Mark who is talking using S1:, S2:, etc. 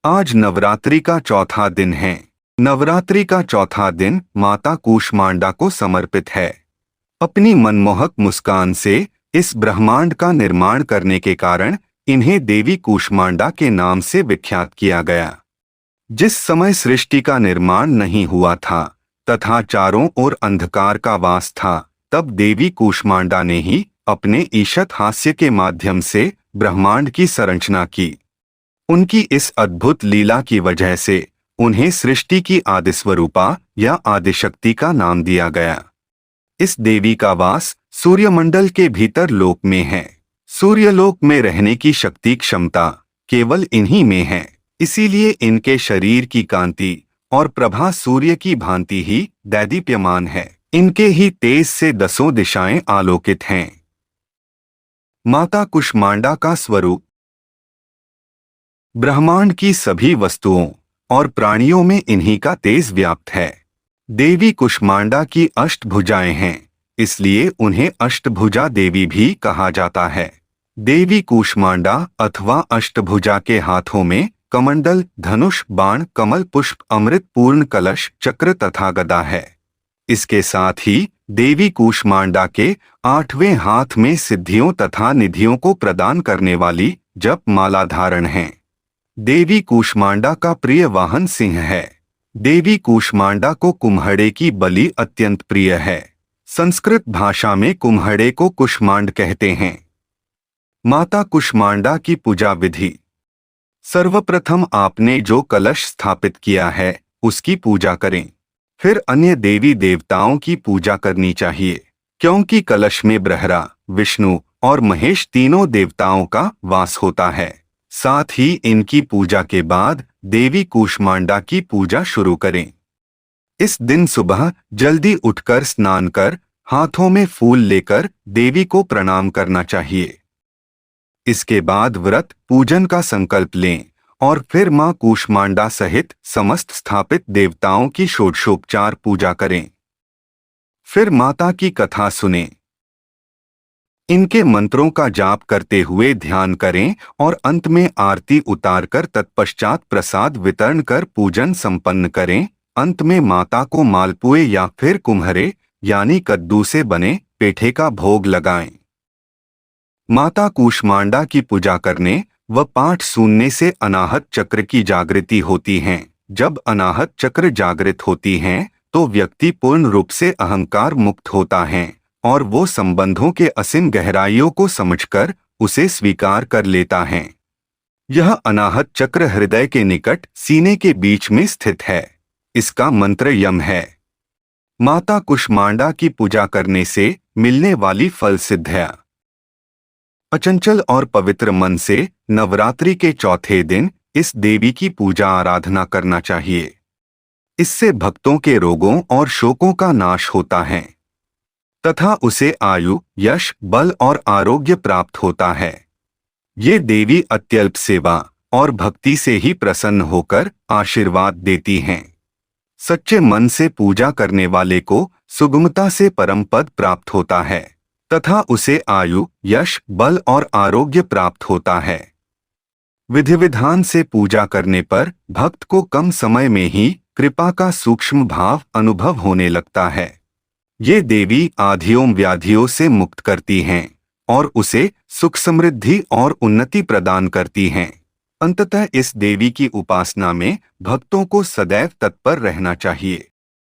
S1: आज नवरात्रि का चौथा दिन है। नवरात्रि का चौथा दिन माता कूष्मांडा को समर्पित है। अपनी मनमोहक मुस्कान से इस ब्रह्मांड का निर्माण करने के कारण इन्हें देवी कूष्मांडा के नाम से विख्यात किया गया। जिस समय सृष्टि का निर्माण नहीं हुआ था तथा चारों ओर अंधकार का वास था, तब देवी कूष्मांडा ने ही अपने ईशत हास्य के माध्यम से ब्रह्मांड की संरचना की। उनकी इस अद्भुत लीला की वजह से उन्हें सृष्टि की आदिस्वरूपा या आदिशक्ति का नाम दिया गया। इस देवी का वास सूर्यमंडल के भीतर लोक में है। सूर्यलोक में रहने की शक्ति क्षमता केवल इन्हीं में है, इसीलिए इनके शरीर की कांति और प्रभा सूर्य की भांति ही दैदीप्यमान है। इनके ही तेज से दसों दिशाएं आलोकित हैं। माता कूष्मांडा का स्वरूप ब्रह्मांड की सभी वस्तुओं और प्राणियों में इन्हीं का तेज व्याप्त है। देवी कूष्मांडा की अष्टभुजाएं हैं, इसलिए उन्हें अष्टभुजा देवी भी कहा जाता है। देवी कूष्मांडा अथवा अष्टभुजा के हाथों में कमंडल, धनुष, बाण, कमल पुष्प, अमृत पूर्ण कलश, चक्र तथा गदा है। इसके साथ ही देवी कूष्मांडा के 8वें हाथ में सिद्धियों तथा निधियों को प्रदान करने वाली जप माला धारण है। देवी कूष्मांडा का प्रिय वाहन सिंह है। देवी कूष्मांडा को कुम्हड़े की बलि अत्यंत प्रिय है। संस्कृत भाषा में कुम्हड़े को कुष्मांड कहते हैं। माता कूष्मांडा की पूजा विधि। सर्वप्रथम आपने जो कलश स्थापित किया है उसकी पूजा करें। फिर अन्य देवी देवताओं की पूजा करनी चाहिए, क्योंकि कलश में ब्रह्मा, विष्णु और महेश तीनों देवताओं का वास होता है। साथ ही इनकी पूजा के बाद देवी कूष्मांडा की पूजा शुरू करें। इस दिन सुबह जल्दी उठकर स्नान कर हाथों में फूल लेकर देवी को प्रणाम करना चाहिए। इसके बाद व्रत पूजन का संकल्प लें और फिर मां कूष्मांडा सहित समस्त स्थापित देवताओं की षोडशोपचार पूजा करें। फिर माता की कथा सुनें। इनके मंत्रों का जाप करते हुए ध्यान करें और अंत में आरती उतारकर तत्पश्चात प्रसाद वितरण कर पूजन संपन्न करें। अंत में माता को मालपुए या फिर कुम्हरे यानी कद्दू से बने पेठे का भोग लगाएं। माता कूष्मांडा की पूजा करने व पाठ सुनने से अनाहत चक्र की जागृति होती है। जब अनाहत चक्र जागृत होती हैं, तो व्यक्ति पूर्ण रूप से अहंकार मुक्त होता है और वो संबंधों के असीम गहराइयों को समझकर उसे स्वीकार कर लेता है। यह अनाहत चक्र हृदय के निकट सीने के बीच में स्थित है। इसका मंत्र यम है। माता कूष्मांडा की पूजा करने से मिलने वाली फल सिद्धियां। अचंचल और पवित्र मन से नवरात्रि के चौथे दिन इस देवी की पूजा आराधना करना चाहिए। इससे भक्तों के रोगों और शोकों का नाश होता है तथा उसे आयु, यश, बल और आरोग्य प्राप्त होता है। ये देवी अत्यल्प सेवा और भक्ति से ही प्रसन्न होकर आशीर्वाद देती हैं। सच्चे मन से पूजा करने वाले को सुगमता से परम पद प्राप्त होता है तथा उसे आयु, यश, बल और आरोग्य प्राप्त होता है। विधि विधान से पूजा करने पर भक्त को कम समय में ही कृपा का सूक्ष्म भाव अनुभव होने लगता है। ये देवी आधियों व्याधियों से मुक्त करती हैं और उसे सुख, समृद्धि और उन्नति प्रदान करती हैं। अंततः इस देवी की उपासना में भक्तों को सदैव तत्पर रहना चाहिए।